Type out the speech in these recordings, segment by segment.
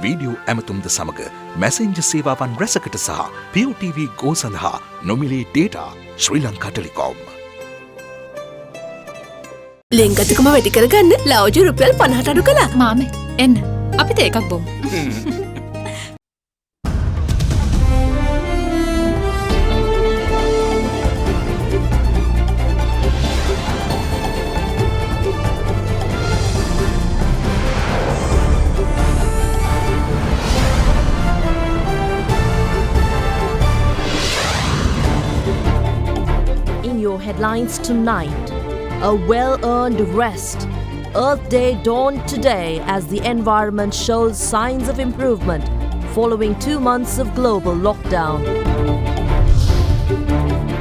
Video ඇමතුම්ද සමග Messenger සේවාවන් රැසකට සහ POTV Go සඳහා නොමිලේ ඩේටා ශ්‍රී ලංකා ටෙලිකොම්. ලෙන්ගතුකම වැඩි කරගන්න ලව්ජි රුපියල් 50ට අඩු කළා. මාමේ එන්න අපිට එකක් බොමු. Headlines tonight. A well-earned rest. Earth Day dawned today as the environment shows signs of improvement following 2 months of global lockdown.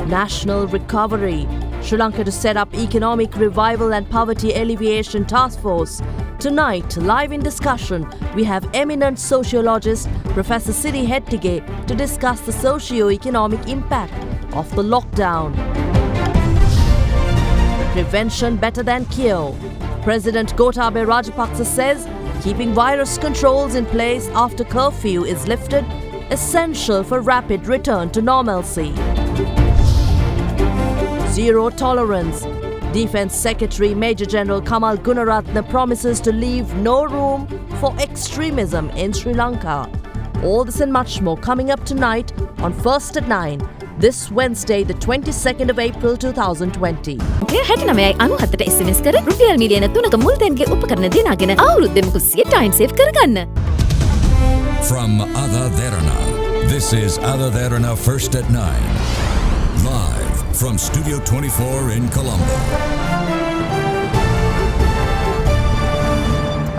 National recovery. Sri Lanka to set up economic revival and poverty alleviation task force. Tonight, live in discussion, we have eminent sociologist Professor Siri Hettige to discuss the socio-economic impact of the lockdown. Prevention better than cure. President Gotabaya Rajapaksa says keeping virus controls in place after curfew is lifted, essential for rapid return to normalcy. Zero tolerance. Defence Secretary Major General Kamal Gunaratne promises to leave no room for extremism in Sri Lanka. All this and much more coming up tonight on First at 9. This Wednesday, the 22nd of April 2020. හැටනමයයි 97ට SMS කර රුපියල් මිලියන 3ක මුල්තැන්ගේ උපකරණ දිනාගෙන අවුරුද්දෙම කුස්සිය time save කරගන්න. From AdaDerana, this is AdaDerana First at 9. Live from Studio 24 in Colombo.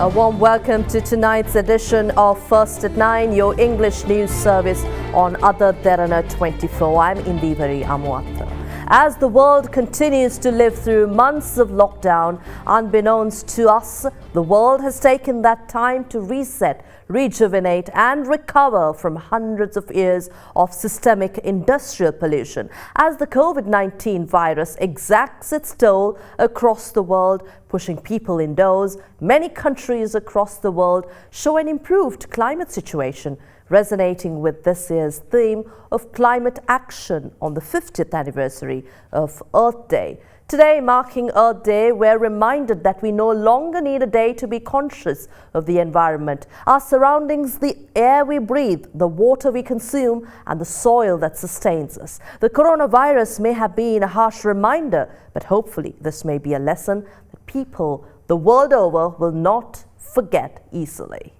A warm welcome to tonight's edition of First at 9, your English news service on AdaDerana 24. I'm Indivari Amuatta. As the world continues to live through months of lockdown, unbeknownst to us, the world has taken that time to reset, rejuvenate and recover from hundreds of years of systemic industrial pollution. As the COVID-19 virus exacts its toll across the world, pushing people indoors, many countries across the world show an improved climate situation, resonating with this year's theme of climate action on the 50th anniversary of Earth Day. Today, marking Earth Day, we're reminded that we no longer need a day to be conscious of the environment, our surroundings, the air we breathe, the water we consume, and the soil that sustains us. The coronavirus may have been a harsh reminder, but hopefully this may be a lesson that people the world over will not forget easily.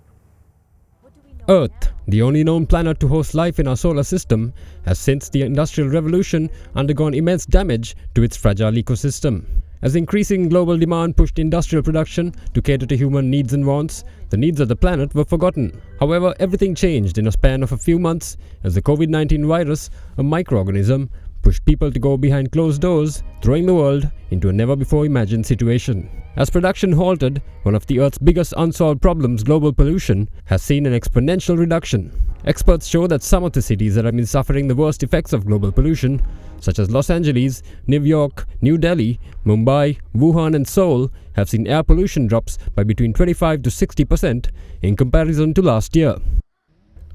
Earth, the only known planet to host life in our solar system, has since the Industrial Revolution undergone immense damage to its fragile ecosystem. As increasing global demand pushed industrial production to cater to human needs and wants, the needs of the planet were forgotten. However, everything changed in a span of a few months as the COVID-19 virus, a microorganism, pushed people to go behind closed doors, throwing the world into a never-before-imagined situation. As production halted, one of the Earth's biggest unsolved problems, global pollution, has seen an exponential reduction. Experts show that some of the cities that have been suffering the worst effects of global pollution, such as Los Angeles, New York, New Delhi, Mumbai, Wuhan and Seoul, have seen air pollution drops by between 25 to 60% in comparison to last year.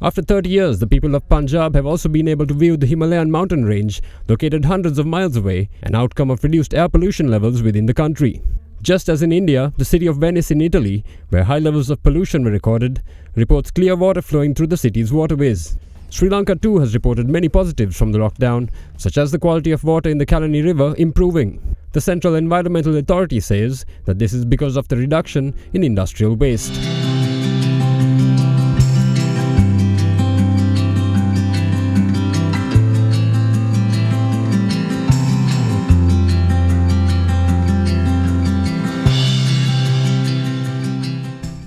After 30 years, the people of Punjab have also been able to view the Himalayan mountain range, located hundreds of miles away, an outcome of reduced air pollution levels within the country. Just as in India, the city of Venice in Italy, where high levels of pollution were recorded, reports clear water flowing through the city's waterways. Sri Lanka too has reported many positives from the lockdown, such as the quality of water in the Kalani River improving. The Central Environmental Authority says that this is because of the reduction in industrial waste.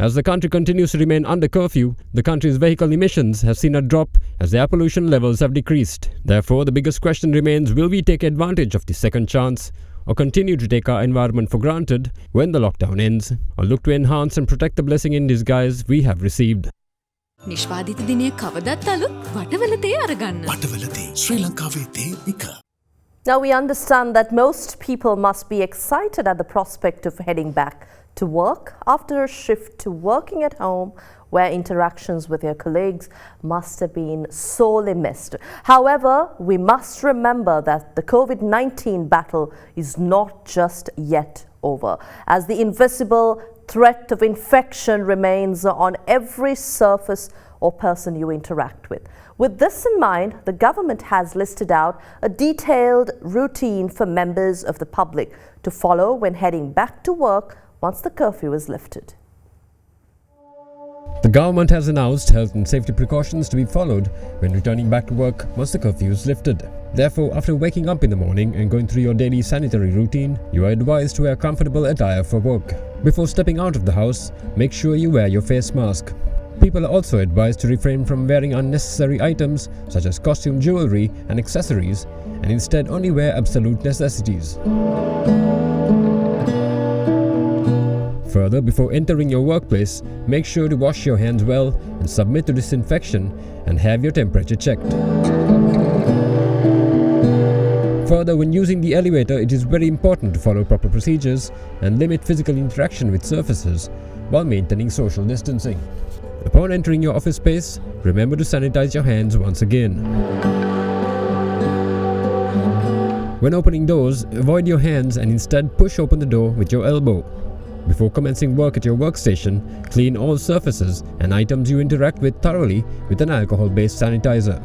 As the country continues to remain under curfew, the country's vehicle emissions have seen a drop as air pollution levels have decreased. Therefore, the biggest question remains, will we take advantage of the second chance or continue to take our environment for granted when the lockdown ends, or look to enhance and protect the blessing in disguise we have received? නිෂ්පාදිත දිනය කවදත් අලුත් වටවල තේ අරගන්න. වටවල තේ ශ්‍රී ලංකාවේ තේ එක. Now, we understand that most people must be excited at the prospect of heading back to work after a shift to working at home, where interactions with your colleagues must have been sorely missed. However, we must remember that the COVID-19 battle is not just yet over, as the invisible threat of infection remains on every surface or person you interact with. With this in mind, the government has listed out a detailed routine for members of the public to follow when heading back to work once the curfew is lifted. The government has announced health and safety precautions to be followed when returning back to work once the curfew is lifted. Therefore, after waking up in the morning and going through your daily sanitary routine, you are advised to wear comfortable attire for work. Before stepping out of the house, make sure you wear your face mask. People are also advised to refrain from wearing unnecessary items such as costume jewelry and accessories, and instead only wear absolute necessities. Further, before entering your workplace, make sure to wash your hands well and submit to disinfection and have your temperature checked. Further, when using the elevator, it is very important to follow proper procedures and limit physical interaction with surfaces while maintaining social distancing. Upon entering your office space, remember to sanitize your hands once again. When opening doors, avoid your hands and instead push open the door with your elbow. Before commencing work at your workstation, clean all surfaces and items you interact with thoroughly with an alcohol-based sanitizer.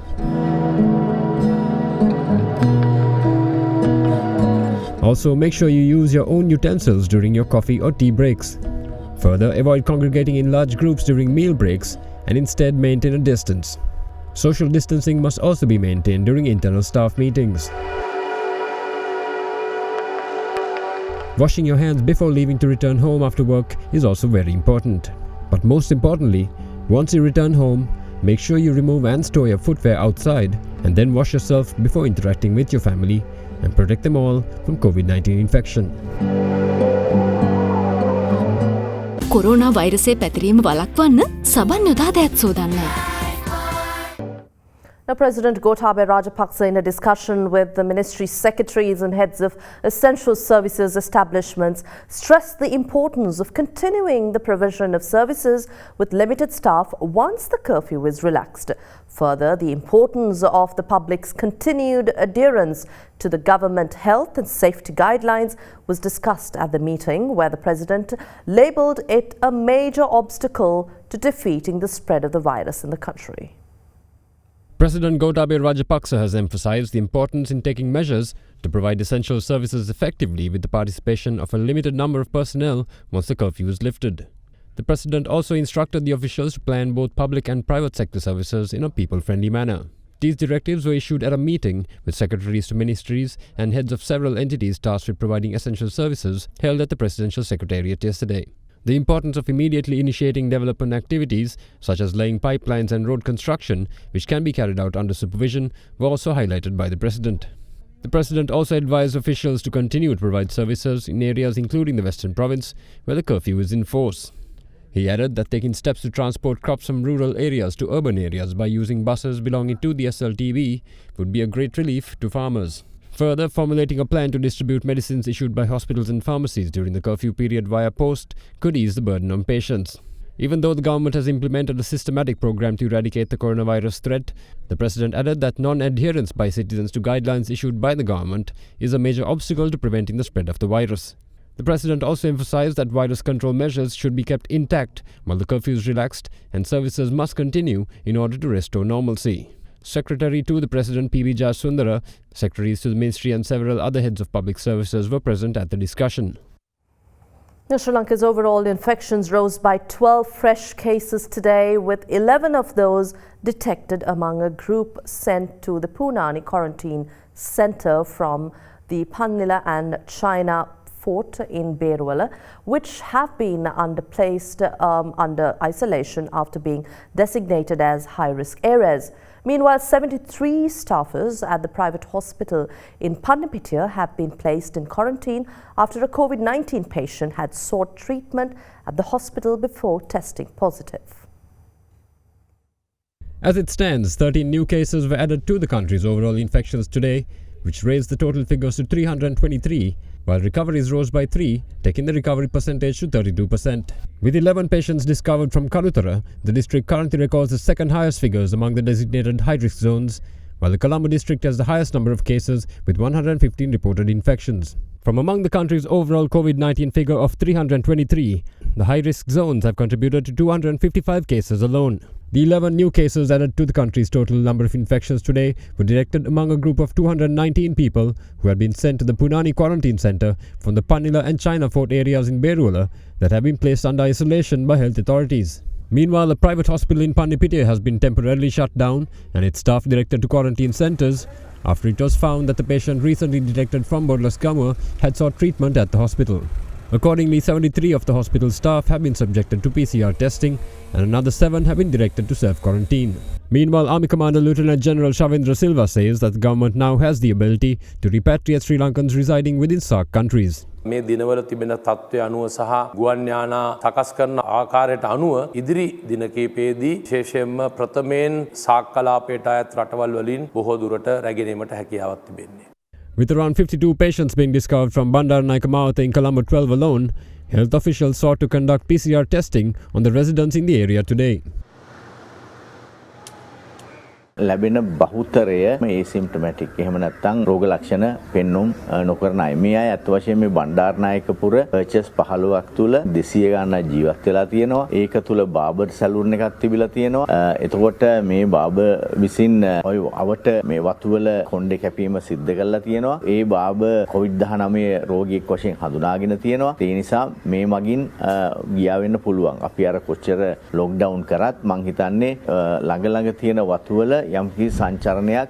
Also, make sure you use your own utensils during your coffee or tea breaks. Further, avoid congregating in large groups during meal breaks and instead maintain a distance. Social distancing must also be maintained during internal staff meetings. Washing your hands before leaving to return home after work is also very important. But most importantly, once you return home, make sure you remove and store your footwear outside and then wash yourself before interacting with your family and protect them all from COVID-19 infection. Corona වෛරසය පැතිරීම වළක්වන්න සබන් යොදා දෑත් සෝදන්න. Now, President Gotabaya Rajapaksa, in a discussion with the ministry secretaries and heads of essential services establishments, stressed the importance of continuing the provision of services with limited staff once the curfew is relaxed. Further, the importance of the public's continued adherence to the government health and safety guidelines was discussed at the meeting, where the President labelled it a major obstacle to defeating the spread of the virus in the country. President Gotabaya Rajapaksa has emphasized the importance in taking measures to provide essential services effectively with the participation of a limited number of personnel once the curfew is lifted. The President also instructed the officials to plan both public and private sector services in a people-friendly manner. These directives were issued at a meeting with secretaries to ministries and heads of several entities tasked with providing essential services held at the Presidential Secretariat yesterday. The importance of immediately initiating development activities such as laying pipelines and road construction, which can be carried out under supervision, were also highlighted by the President. The President also advised officials to continue to provide services in areas including the Western Province, where the curfew is in force. He added that taking steps to transport crops from rural areas to urban areas by using buses belonging to the SLTB would be a great relief to farmers. Further, formulating a plan to distribute medicines issued by hospitals and pharmacies during the curfew period via post could ease the burden on patients. Even though the government has implemented a systematic program to eradicate the coronavirus threat, the President added that non-adherence by citizens to guidelines issued by the government is a major obstacle to preventing the spread of the virus. The President also emphasized that virus control measures should be kept intact while the curfew is relaxed, and services must continue in order to restore normalcy. Secretary to the President P.B. Sundara, secretaries to the Ministry and several other heads of public services were present at the discussion. Now, Sri Lanka's overall infections rose by 12 fresh cases today, with 11 of those detected among a group sent to the Punani quarantine centre from the Pannila and China Fort in Beruwala, which have been placed under isolation after being designated as high-risk areas. Meanwhile, 73 staffers at the private hospital in Pannapitia have been placed in quarantine after a COVID-19 patient had sought treatment at the hospital before testing positive. As it stands, 13 new cases were added to the country's overall infections today, which raised the total figures to 323, while recoveries rose by 3, taking the recovery percentage to 32%. With 11 patients discovered from Kalutara, the district currently records the second highest figures among the designated high-risk zones, while the Colombo district has the highest number of cases with 115 reported infections. From among the country's overall COVID-19 figure of 323, the high-risk zones have contributed to 255 cases alone. The 11 new cases added to the country's total number of infections today were directed among a group of 219 people who had been sent to the Punani Quarantine Center from the Panila and China Fort areas in Berula that have been placed under isolation by health authorities. Meanwhile, a private hospital in Pandipitiya has been temporarily shut down and its staff directed to quarantine centers after it was found that the patient recently detected from Bodlaskamur had sought treatment at the hospital. Accordingly, 73 of the hospital staff have been subjected to PCR testing and another 7 have been directed to self-quarantine. Meanwhile, Army Commander Lieutenant General Shavindra Silva says that the government now has the ability to repatriate Sri Lankans residing within SAARC countries. මේ දිනවල තිබෙන තත්ත්වය අනුව සහ ගුවන් යානා සකස් කරන ආකාරයට අනුව ඉදිරි දින කිහිපයේදී විශේෂයෙන්ම ප්‍රථමයෙන් SAARC කලාපයට අයත් රටවල් වලින් බොහෝ දුරට රැගෙනීමට හැකියාවක් තිබෙන්නේ. With around 52 patients being discovered from Bandaranaike Mawatha in Colombo 12 alone, health officials sought to conduct PCR testing on the residents in the area today. ලැබෙන බහුතරය ඒසිම්ප්ටොමැටික් එහෙම නැත්නම් රෝග ලක්ෂණ පෙන්වුම් නොකරන අය. මේ අය අත් වශයෙන් මේ බණ්ඩාරනායකපුර පර්චේස් 15ක් තුල 200 ගණන් ජීවත් වෙලා තියෙනවා. ඒක තුල බාබර් සැලූන් එකක් තිබිලා තියෙනවා. එතකොට මේ බාබර් විසින් ඔය අවට මේ වතුවල කොණ්ඩේ කැපීම සිද්ධ කරලා තියෙනවා. ඒ බාබර් COVID-19 රෝගියෙක් වශයෙන් හඳුනාගෙන තියෙනවා. ඒ නිසා මේ මගින් ගියා වෙන්න පුළුවන්. අපි අර කොච්චර ලොක්ඩවුන් කරත් මං හිතන්නේ ළඟ තියෙන වතුවල යම්කි සංචරණයක්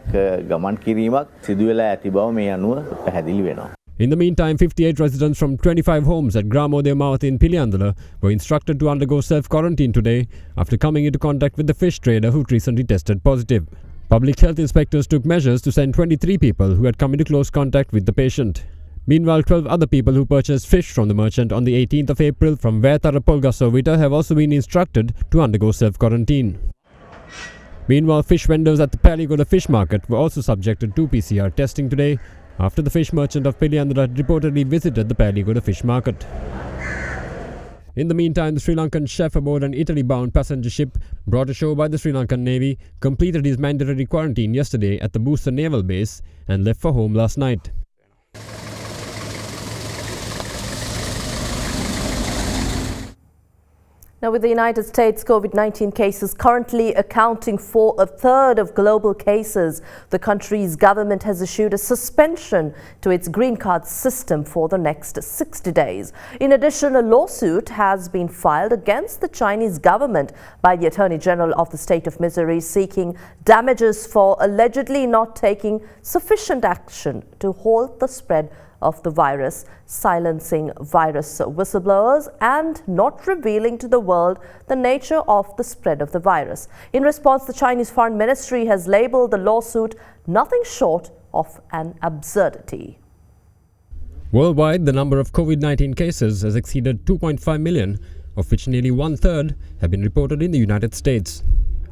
ගමන් කිරීමක් සිදු වෙලා ඇති බව මේ අනුව පැහැදිලි වෙනවා. In the meantime, 58 residents from 25 homes at Gramodaya Mawatha in Piliyandala were instructed to undergo self-quarantine today after coming into contact with the fish trader who recently tested positive. Public health inspectors took measures to send 23 people who had come into close contact with the patient. Meanwhile, 12 other people who purchased fish from the merchant on the 18th of April from Vaitara Sovita have also been instructed to undergo self-quarantine. Meanwhile, fish vendors at the Paligoda fish market were also subjected to PCR testing today after the fish merchant of Piliyandala reportedly visited the Paligoda fish market. In the meantime, the Sri Lankan chef aboard an Italy-bound passenger ship brought ashore by the Sri Lankan Navy completed his mandatory quarantine yesterday at the Booster Naval Base and left for home last night. Now, with the United States COVID-19 cases currently accounting for a third of global cases, the country's government has issued a suspension to its green card system for the next 60 days. In addition, a lawsuit has been filed against the Chinese government by the Attorney General of the state of Missouri seeking damages for allegedly not taking sufficient action to halt the spread of the virus, silencing virus whistleblowers and not revealing to the world the nature of the spread of the virus. In response, the Chinese Foreign Ministry has labelled the lawsuit nothing short of an absurdity. Worldwide, the number of COVID-19 cases has exceeded 2.5 million, of which nearly one-third have been reported in the United States.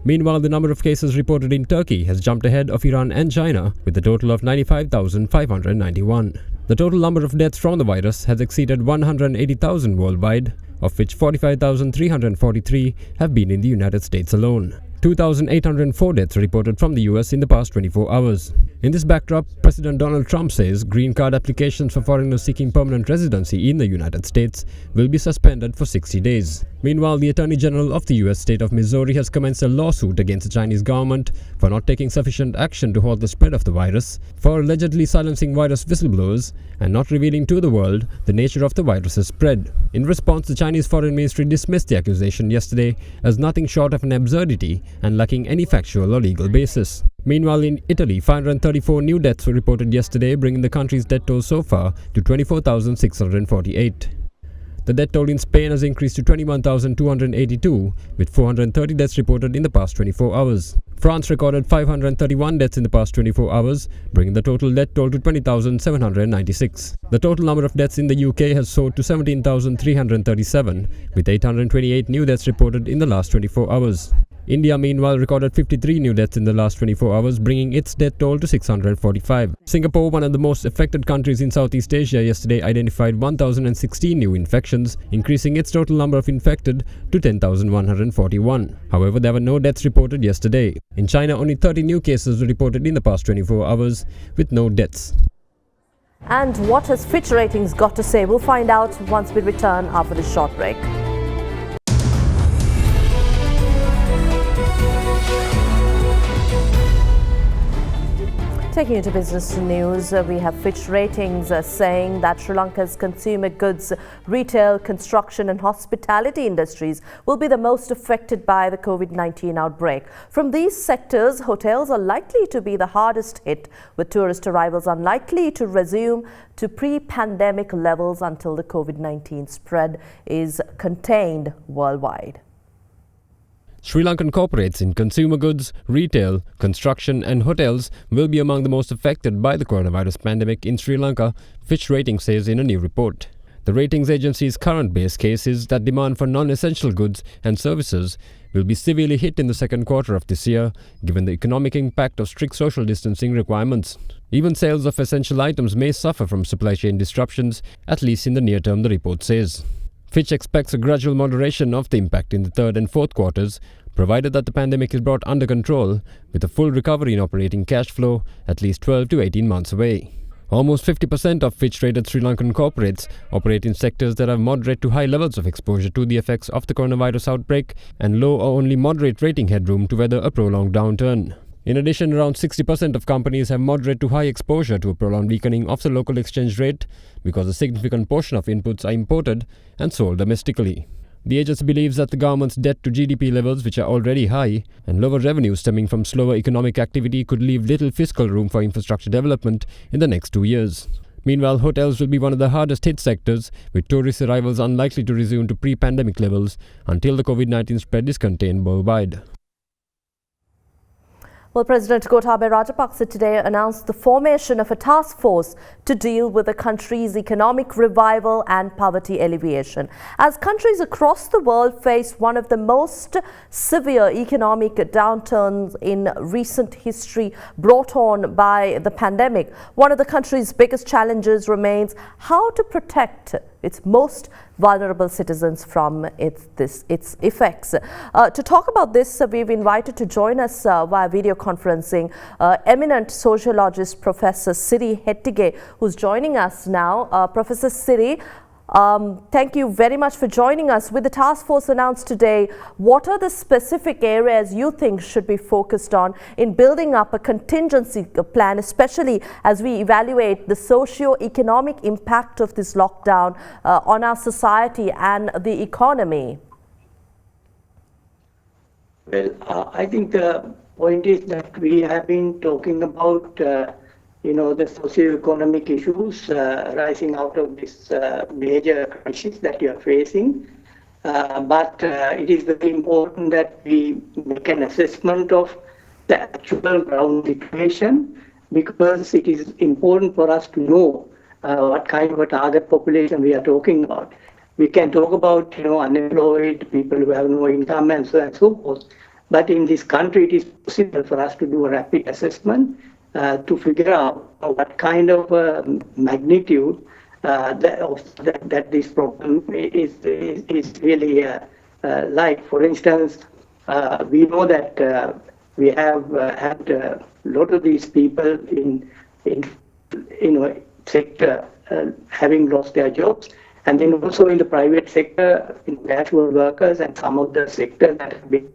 Meanwhile, the number of cases reported in Turkey has jumped ahead of Iran and China with a total of 95,591. The total number of deaths from the virus has exceeded 180,000 worldwide, of which 45,343 have been in the United States alone. 2,804 deaths reported from the US in the past 24 hours. In this backdrop, President Donald Trump says green card applications for foreigners seeking permanent residency in the United States will be suspended for 60 days. Meanwhile, the Attorney General of the US state of Missouri has commenced a lawsuit against the Chinese government for not taking sufficient action to halt the spread of the virus, for allegedly silencing virus whistleblowers, and not revealing to the world the nature of the virus's spread. In response, the Chinese Foreign Ministry dismissed the accusation yesterday as nothing short of an absurdity and lacking any factual or legal basis. Meanwhile, in Italy, 534 new deaths were reported yesterday, bringing the country's death toll so far to 24,648. The death toll in Spain has increased to 21,282, with 430 deaths reported in the past 24 hours. France recorded 531 deaths in the past 24 hours, bringing the total death toll to 20,796. The total number of deaths in the UK has soared to 17,337, with 828 new deaths reported in the last 24 hours. India, meanwhile, recorded 53 new deaths in the last 24 hours, bringing its death toll to 645. Singapore, one of the most affected countries in Southeast Asia, yesterday identified 1,016 new infections, increasing its total number of infected to 10,141. However, there were no deaths reported yesterday. In China, only 30 new cases were reported in the past 24 hours, with no deaths. And what has Fitch Ratings got to say? We'll find out once we return after this short break. Taking you to business news, we have Fitch Ratings saying that Sri Lanka's consumer goods, retail, construction and hospitality industries will be the most affected by the COVID-19 outbreak. From these sectors, hotels are likely to be the hardest hit, with tourist arrivals unlikely to resume to pre-pandemic levels until the COVID-19 spread is contained worldwide. Sri Lankan corporates in consumer goods, retail, construction and hotels will be among the most affected by the coronavirus pandemic in Sri Lanka, Fitch Ratings says in a new report. The ratings agency's current base case is that demand for non-essential goods and services will be severely hit in the second quarter of this year, given the economic impact of strict social distancing requirements. Even sales of essential items may suffer from supply chain disruptions, at least in the near term, the report says. Fitch expects a gradual moderation of the impact in the third and fourth quarters, provided that the pandemic is brought under control, with a full recovery in operating cash flow at least 12 to 18 months away. Almost 50% of Fitch-rated Sri Lankan corporates operate in sectors that have moderate to high levels of exposure to the effects of the coronavirus outbreak and low or only moderate rating headroom to weather a prolonged downturn. In addition, around 60% of companies have moderate to high exposure to a prolonged weakening of the local exchange rate because a significant portion of inputs are imported and sold domestically. The agency believes that the government's debt to GDP levels, which are already high, and lower revenue stemming from slower economic activity could leave little fiscal room for infrastructure development in the next 2 years. Meanwhile, hotels will be one of the hardest hit sectors, with tourist arrivals unlikely to resume to pre-pandemic levels until the COVID-19 spread is contained worldwide. Well, President Gotabaya Rajapaksa today announced the formation of a task force to deal with the country's economic revival and poverty alleviation. As countries across the world face one of the most severe economic downturns in recent history brought on by the pandemic, one of the country's biggest challenges remains how to protect its most vulnerable citizens from its effects. To talk about this, we've invited to join us via video conferencing eminent sociologist Professor Siri Hettige, who's joining us now. Professor Siri, thank you very much for joining us. With the task force announced today, what are the specific areas you think should be focused on in building up a contingency plan, especially as we evaluate the socio-economic impact of this lockdown on our society and the economy? Well, I think the point is that we have been talking about the socio-economic issues rising out of this major crisis that you are facing. But it is very important that we make an assessment of the actual ground situation, because it is important for us to know what kind of a target population we are talking about. We can talk about unemployed, people who have no income and so on and so forth. But in this country, it is possible for us to do a rapid assessment to figure out what kind of magnitude that this problem is really like. For instance, we know that we have had a lot of these people in sector having lost their jobs, and then also in the private sector, in casual workers and some of the sectors that have been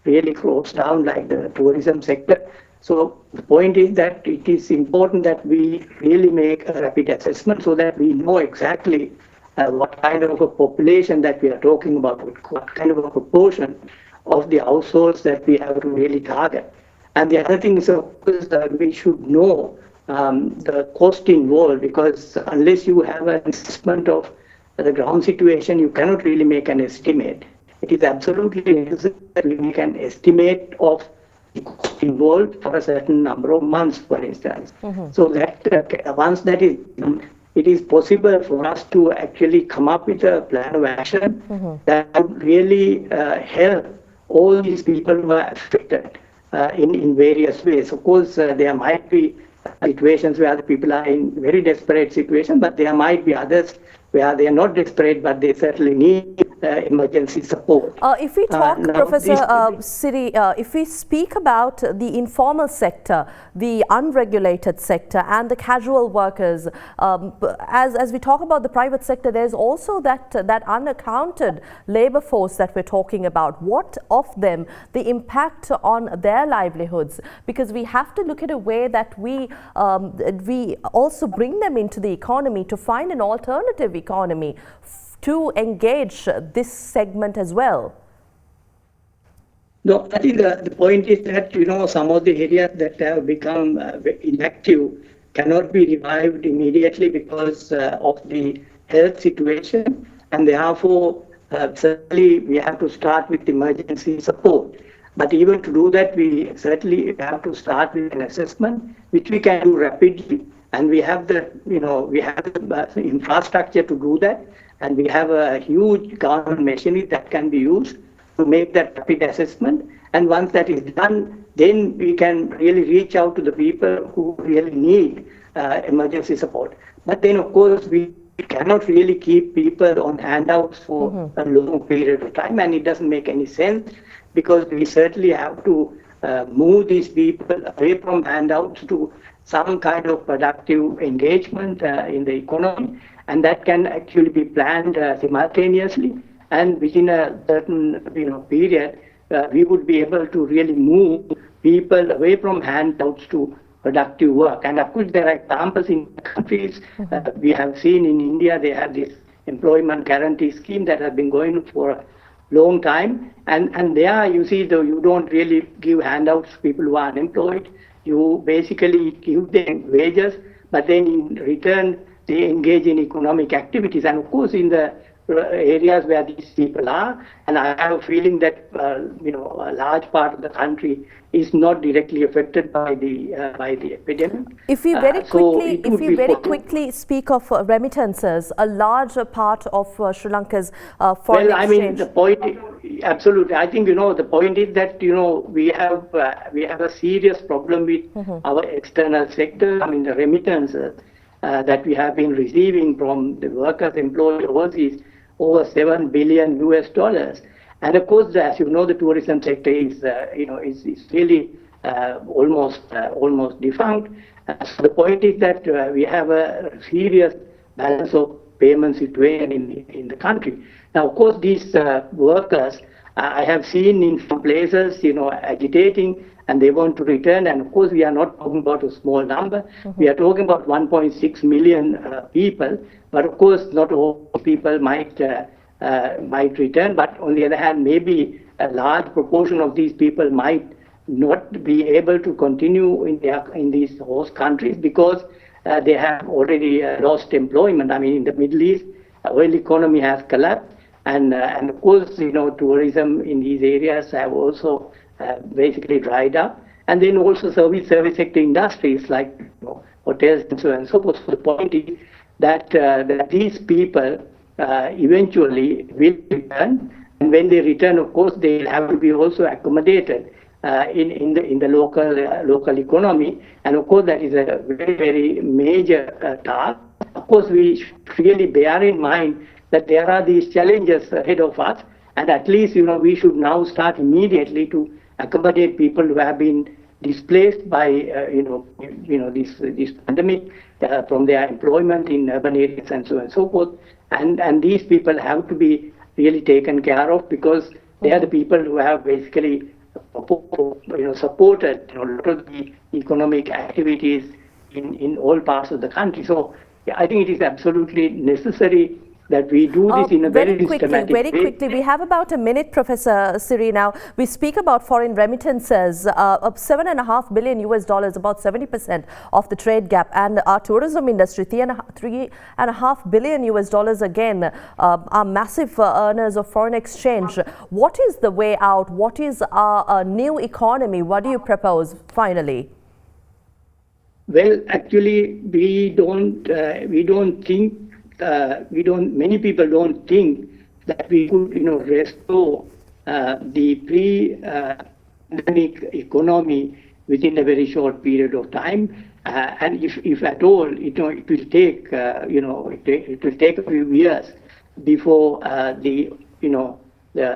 really closed down, like the tourism sector. So the point is that it is important that we really make a rapid assessment so that we know exactly what kind of a population that we are talking about, what kind of a proportion of the households that we have to really target. And the other thing is, of course, that we should know the cost involved, because unless you have an assessment of the ground situation, you cannot really make an estimate. It is absolutely necessary that we make an estimate of involved for a certain number of months, for instance. So that once that is done, it is possible for us to actually come up with a plan of action that would really help all these people were affected in various ways. Of course, there might be situations where the people are in very desperate situations, but there might be others where they are not desperate, but they certainly need emergency support. If we talk, Professor Siri, if we speak about the informal sector, the unregulated sector and the casual workers, as we talk about the private sector, there's also that unaccounted labor force that we're talking about. What of them, the impact on their livelihoods? Because we have to look at a way that we also bring them into the economy to find an alternative economy to engage this segment as well. No, I think the point is that, some of the areas that have become inactive cannot be revived immediately because of the health situation, and therefore certainly we have to start with emergency support. But even to do that, we certainly have to start with an assessment, which we can do rapidly, and we have the infrastructure to do that. And we have a huge government machinery that can be used to make that rapid assessment. And once that is done, then we can really reach out to the people who really need emergency support. But then, of course, we cannot really keep people on handouts for a long period of time, and it doesn't make any sense because we certainly have to move these people away from handouts to some kind of productive engagement in the economy. And that can actually be planned simultaneously, and within a certain period, we would be able to really move people away from handouts to productive work. And of course, there are examples in countries we have seen in India. They have this employment guarantee scheme that has been going for a long time, and there you see, though, you don't really give handouts to people who are unemployed. You basically give them wages, but then in return they engage in economic activities. And of course, in the areas where these people are, and I have a feeling that a large part of the country is not directly affected by the epidemic. If we very quickly speak of remittances, a larger part of Sri Lanka's foreign exchange. The point, absolutely. I think the point is that we have a serious problem with our external sector. The remittances that we have been receiving from the workers employed overseas, over $7 billion US. And of course, as you know, the tourism sector is really almost defunct. So the point is that we have a serious balance of payment situation in the country. Now, of course, these workers, I have seen in some places, agitating, and they want to return. And of course, we are not talking about a small number. We are talking about 1.6 million people. But of course, not all people might return. But on the other hand, maybe a large proportion of these people might not be able to continue in these host countries because they have already lost employment. In the Middle East, oil economy has collapsed, and of course, tourism in these areas have also basically dried up, and then also service sector industries like hotels and so on and so forth. So the point is that these people eventually will return, and when they return, of course, they will have to be also accommodated in the local economy, and of course that is a very, very major task. Of course, we should really bear in mind that there are these challenges ahead of us, and at least we should now start immediately to accommodate people who have been displaced by this pandemic from their employment in urban areas and so on and so forth, and these people have to be really taken care of because they are the people who have basically supported a lot of the economic activities in all parts of the country. So I think it is absolutely necessary that we do this in a very systematic way. Very quickly, we have about a minute, Professor Siri. Now, we speak about foreign remittances of $7.5 billion US, about 70% of the trade gap, and our tourism industry, $3.5 billion US again, are massive earners of foreign exchange. What is the way out? What is our new economy? What do you propose finally? Well, actually, many people don't think that we could, restore the pre-pandemic economy within a very short period of time. And if at all, it will take, it will take a few years before the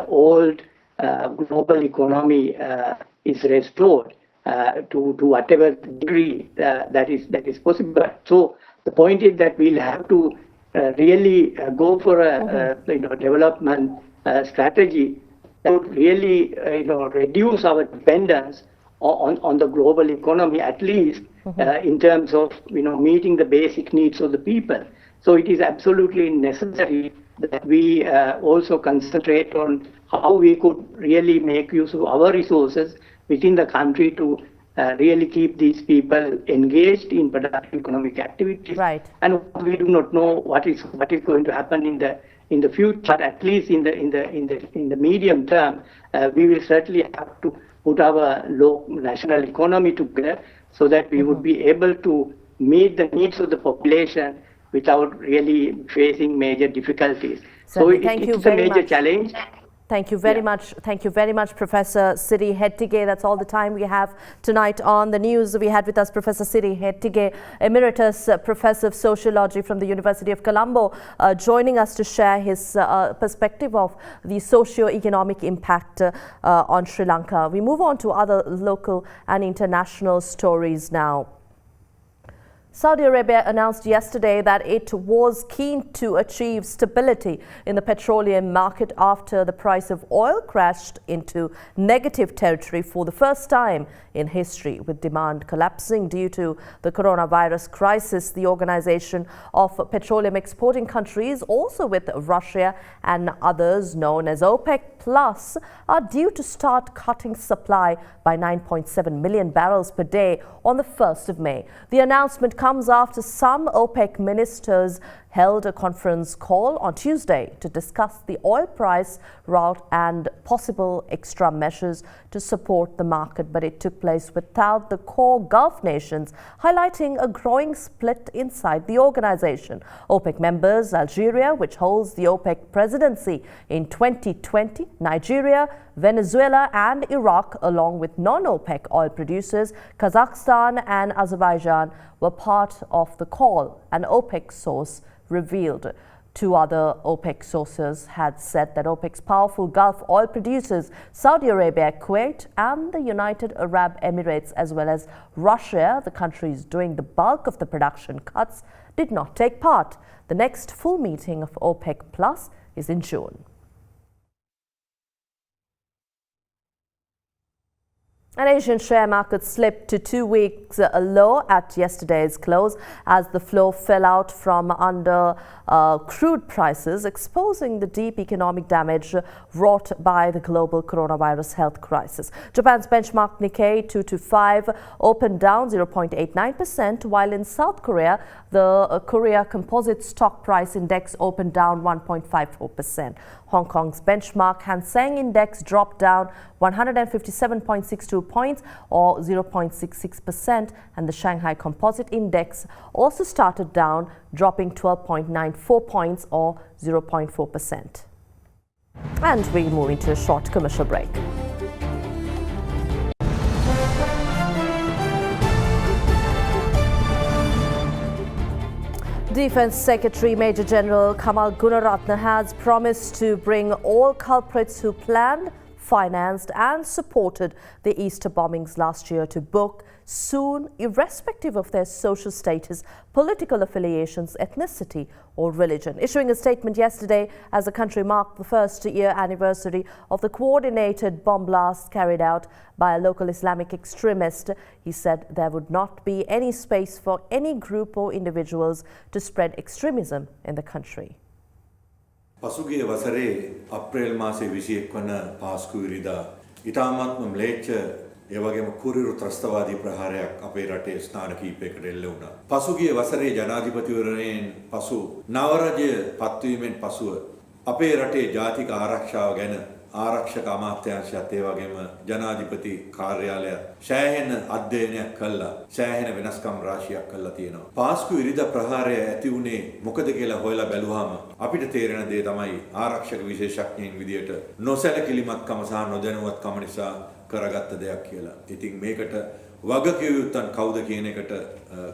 old global economy is restored to whatever degree that is possible. So the point is that we'll have to really go for a development strategy that would really reduce our dependence on the global economy, at least in terms of meeting the basic needs of the people. So it is absolutely necessary that we also concentrate on how we could really make use of our resources within the country to really keep these people engaged in productive economic activities. Right. And we do not know what is going to happen in the future, but at least in the medium term, we will certainly have to put our national economy together so that we would be able to meet the needs of the population without really facing major difficulties. So it's a major challenge. Thank you very much. Thank you very much, Professor Siri Hettige. That's all the time we have tonight on the news. We had with us Professor Siri Hettige, Emeritus Professor of Sociology from the University of Colombo, joining us to share his perspective of the socio-economic impact on Sri Lanka. We move on to other local and international stories now. Saudi Arabia announced yesterday that it was keen to achieve stability in the petroleum market after the price of oil crashed into negative territory for the first time in history, with demand collapsing due to the coronavirus crisis. The Organization of Petroleum Exporting Countries, also with Russia and others known as OPEC Plus, are due to start cutting supply by 9.7 million barrels per day on the 1st of May. The announcement comes after some OPEC ministers held a conference call on Tuesday to discuss the oil price route and possible extra measures to support the market, but it took place without the core Gulf nations, highlighting a growing split inside the organization. OPEC members Algeria, which holds the OPEC presidency in 2020, Nigeria, Venezuela and Iraq, along with non-OPEC oil producers Kazakhstan and Azerbaijan, were part of the call, an OPEC source revealed. Two other OPEC sources had said that OPEC's powerful Gulf oil producers, Saudi Arabia, Kuwait and the United Arab Emirates, as well as Russia, the countries doing the bulk of the production cuts, did not take part. The next full meeting of OPEC Plus is in June. An Asian share market slipped to 2 weeks low at yesterday's close as the flow fell out from under crude prices, exposing the deep economic damage wrought by the global coronavirus health crisis. Japan's benchmark Nikkei 225 opened down 0.89%, while in South Korea, the Korea Composite Stock Price Index opened down 1.54%. Hong Kong's benchmark Hang Seng Index dropped down 157.62 points or 0.66%, and the Shanghai Composite Index also started down, dropping 12.94 points or 0.4%. And we move into a short commercial break. Defense Secretary Major General Kamal Gunaratne has promised to bring all culprits who planned, financed and supported the Easter bombings last year to book soon, irrespective of their social status, political affiliations, ethnicity or religion. Issuing a statement yesterday as the country marked the first-year anniversary of the coordinated bomb blast carried out by a local Islamic extremist, he said there would not be any space for any group or individuals to spread extremism in the country. පසුගිය වසරේ අප්‍රේල් මාසයේ 21 වන පාස්කු ඉරිදා ඉතාමත්ම ම්ලේච්ඡ ඒ වගේම කුරිරු ත්‍රස්තවාදී ප්‍රහාරයක් අපේ රටේ ස්ථාන කිහිපයකට එල්ල වුණා. පසුගිය වසරේ ජනාධිපතිවරණයෙන් පසු නව රජය පත්වීමෙන් පසුව අපේ රටේ ජාතික ආරක්ෂාව ගැන ආරක්ෂක අමාත්‍යාංශයත් ඒ වගේම ජනාධිපති කාර්යාලයත් සෑහෙන අධ්‍යයනයක් කළා. සෑහෙන වෙනස්කම් රාශියක් කළා තියෙනවා. පාස්කු ඉරිදා ප්‍රහාරය ඇති වුණේ මොකද කියලා හොයලා බැලුවාම අපිට තේරෙන දේ තමයි ආරක්ෂක විශේෂඥයින් විදියට නොසැලකිලිමත්කම සහ නොදැනුවත්කම නිසා කරගත්ත දෙයක් කියලා. ඉතින් මේකට වගකිව යුත්තන් කවුද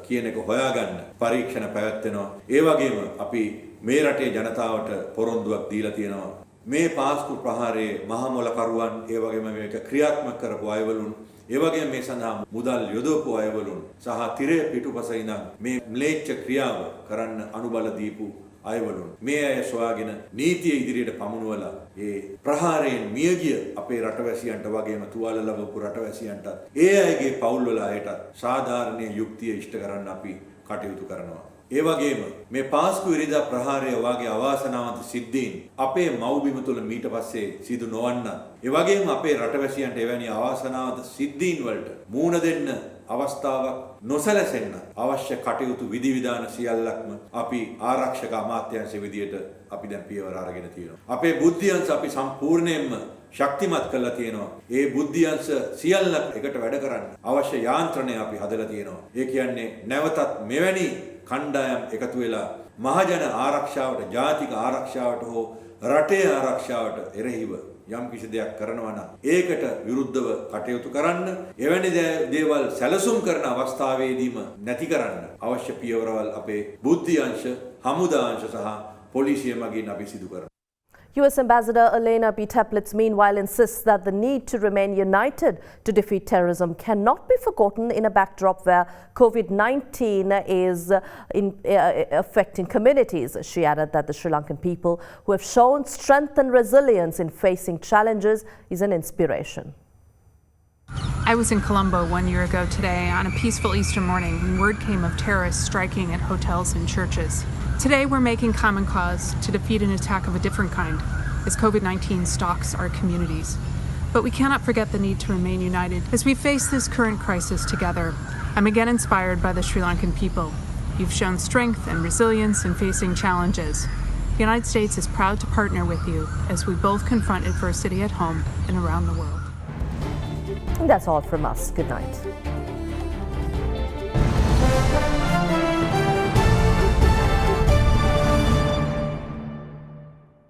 කියන එක හොයාගන්න පරීක්ෂණ පැවැත්වෙනවා. ඒ වගේම අපි මේ රටේ ජනතාවට පොරොන්දුවක් දීලා තියෙනවා. මේ පාස්කු ප්‍රහාරයේ මහමොලකරුවන් ඒ වගේම මේක ක්‍රියාත්මක කරපු අයවලුන් ඒ වගේම මේ සඳහා මුදල් යොදවපු අයවලුන් සහ තිරය පිටුපස ඉඳන් මේ ම්ලේච්ඡ ක්‍රියාව කරන්න අනුබල දීපු අයවලුන් මේ අය සොයාගෙන නීතිය ඉදිරියට පමුණුවලා ඒ ප්‍රහාරයෙන් මියගිය අපේ රටවැසියන්ට වගේම තුවාල ලැබපු රටවැසියන්ට ඒ අයගේ පවුල්වල අයට සාධාරණ යුක්තිය ඉෂ්ට කරන්න අපි කටයුතු කරනවා. ඒ වගේම මේ පාස්කු ඉරිදා ප්‍රහාරය වගේ අවාසනාවන්ත සිද්ධීන් අපේ මව්බිම තුළ මීට පස්සේ සිදු නොවන්න ඒ වගේම අපේ රටවැසියන්ට එවැනි අවාසනාවන්ත සිද්ධීන් වලට මුහුණ දෙන්න අවස්ථාවක් නොසැලසෙන්න අවශ්‍ය කටයුතු විධිවිධාන සියල්ලක්ම අපි ආරක්ෂක අමාත්‍යාංශ විදියට අපි දැන් පියවර අරගෙන තියෙනවා. අපේ බුද්ධියංශ අපි සම්පූර්ණයෙන්ම ශක්තිමත් කරලා තියෙනවා. ඒ බුද්ධියංශ සියල්ලක් එකට වැඩ කරන්න අවශ්‍ය යාන්ත්‍රණය අපි හදලා තියෙනවා. ඒ කියන්නේ නැවතත් මෙවැනි කණ්ඩායම් එකතු වෙලා මහජන ආරක්ෂාවට, ජාතික ආරක්ෂාවට හෝ රටේ ආරක්ෂාවට එරෙහිව යම් කිසි දෙයක් කරනවා නම් ඒකට විරුද්ධව කටයුතු කරන්න, එවැනි දේවල් සැලසුම් කරන අවස්ථාවේදීම නැති කරන්න අවශ්‍ය පියවරවල් අපේ බුද්ධියංශ, හමුදාංශ සහ පොලිසිය මගින් අපි සිදු කරනවා. US Ambassador Elena B. Teplitz meanwhile insists that the need to remain united to defeat terrorism cannot be forgotten in a backdrop where COVID-19 is affecting communities. She added that the Sri Lankan people who have shown strength and resilience in facing challenges is an inspiration. I was in Colombo 1 year ago today on a peaceful Easter morning when word came of terrorists striking at hotels and churches. Today we're making common cause to defeat an attack of a different kind as COVID-19 stalks our communities. But we cannot forget the need to remain united as we face this current crisis together. I'm again inspired by the Sri Lankan people. You've shown strength and resilience in facing challenges. The United States is proud to partner with you as we both confront adversity at home and around the world. And that's all from us. Good night.